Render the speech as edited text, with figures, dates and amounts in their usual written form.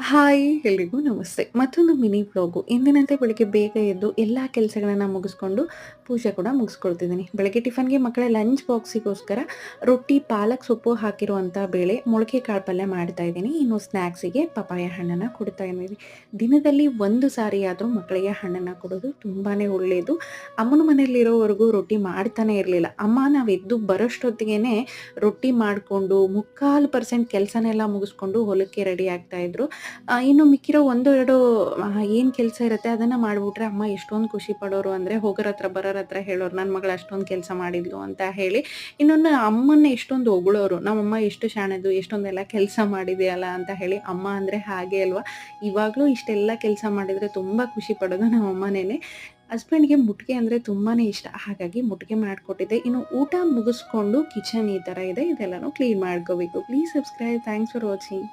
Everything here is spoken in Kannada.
ಹಾಯ್! ಎಲ್ರಿಗೂ ನಮಸ್ತೆ. ಮತ್ತೊಂದು ಮಿನಿ ವ್ಲಾಗು. ಎಂದಿನಂತೆ ಬೆಳಿಗ್ಗೆ ಬೇಗ ಎದ್ದು ಎಲ್ಲ ಕೆಲಸಗಳನ್ನ ಮುಗಿಸ್ಕೊಂಡು, ಪೂಜೆ ಕೂಡ ಮುಗಿಸ್ಕೊಳ್ತಿದ್ದೀನಿ. ಬೆಳಗ್ಗೆ ಟಿಫನ್‌ಗೆ ಮಕ್ಕಳ ಲಂಚ್ ಬಾಕ್ಸಿಗೋಸ್ಕರ ರೊಟ್ಟಿ, ಪಾಲಕ್ ಸೊಪ್ಪು ಹಾಕಿರುವಂಥ ಬೇಳೆ, ಮೊಳಕೆ ಕಾಳು ಪಲ್ಯ ಮಾಡ್ತಾ ಇದ್ದೀನಿ. ಇನ್ನು ಸ್ನ್ಯಾಕ್ಸಿಗೆ ಪಪಾಯ ಹಣ್ಣನ್ನ ಕೊಡ್ತಾ ಇದ್ದೀನಿ. ದಿನದಲ್ಲಿ 1 ಸಾರಿಯಾದರೂ ಮಕ್ಕಳಿಗೆ ಹಣ್ಣನ್ನ ಕೊಡೋದು ತುಂಬಾನೇ ಒಳ್ಳೆಯದು. ಅಮ್ಮನ ಮನೆಯಲ್ಲಿರೋವರೆಗೂ ರೊಟ್ಟಿ ಮಾಡ್ತಾನೆ ಇರಲಿಲ್ಲ. ಅಮ್ಮ ನಾವು ಎದ್ದು ಬರೋಷ್ಟೊತ್ತಿಗೇನೆ ರೊಟ್ಟಿ ಮಾಡಿಕೊಂಡು, 3/4% ಕೆಲಸನೆಲ್ಲ ಮುಗಿಸ್ಕೊಂಡು ಹೊಲಕ್ಕೆ ರೆಡಿ ಆಗ್ತಾಯಿದ್ರು. ಇನ್ನು ಮಿಕ್ಕಿರೋ 1, 2 ಏನು ಕೆಲಸ ಇರುತ್ತೆ ಅದನ್ನ ಮಾಡ್ಬಿಟ್ರೆ ಅಮ್ಮ ಎಷ್ಟೊಂದು ಖುಷಿ ಪಡೋರು ಅಂದ್ರೆ ಹೋಗೋರ ಹತ್ರ ಬರೋರ ಹತ್ರ ಹೇಳೋರು, "ನನ್ನ ಮಗಳು ಅಷ್ಟೊಂದು ಕೆಲಸ ಮಾಡಿದ್ಲು" ಅಂತ ಹೇಳಿ. ಇನ್ನೊಂದು ಅಮ್ಮನ್ನ ಎಷ್ಟೊಂದು ಹೊಗಳೋರು, "ನಮ್ಮಮ್ಮ ಎಷ್ಟು ಶಾಣೆದು, ಎಷ್ಟೊಂದೆಲ್ಲ ಕೆಲಸ ಮಾಡಿದೆಯಲ್ಲ" ಅಂತ ಹೇಳಿ. ಅಮ್ಮ ಅಂದ್ರೆ ಹಾಗೆ ಅಲ್ವಾ? ಇವಾಗಲೂ ಇಷ್ಟೆಲ್ಲ ಕೆಲಸ ಮಾಡಿದ್ರೆ ತುಂಬಾ ಖುಷಿ ಪಡೋದು ನಮ್ಮ ಅಮ್ಮನೇನೆ. ಹಸ್ಬೆಂಡ್‌ಗೆ ಮುಟ್ಗೆ ಅಂದ್ರೆ ತುಂಬಾನೇ ಇಷ್ಟ. ಹಾಗಾಗಿ ಮುಟ್ಗೆ ಮಾಡ್ಕೊಟ್ಟಿದ್ದೆ. ಇನ್ನು ಊಟ ಮುಗಿಸ್ಕೊಂಡು ಕಿಚನ್ ಈ ಥರ ಇದೆ. ಇದೆಲ್ಲನೂ ಕ್ಲೀನ್ ಮಾಡ್ಕೋಬೇಕು. Please subscribe. Thanks for watching.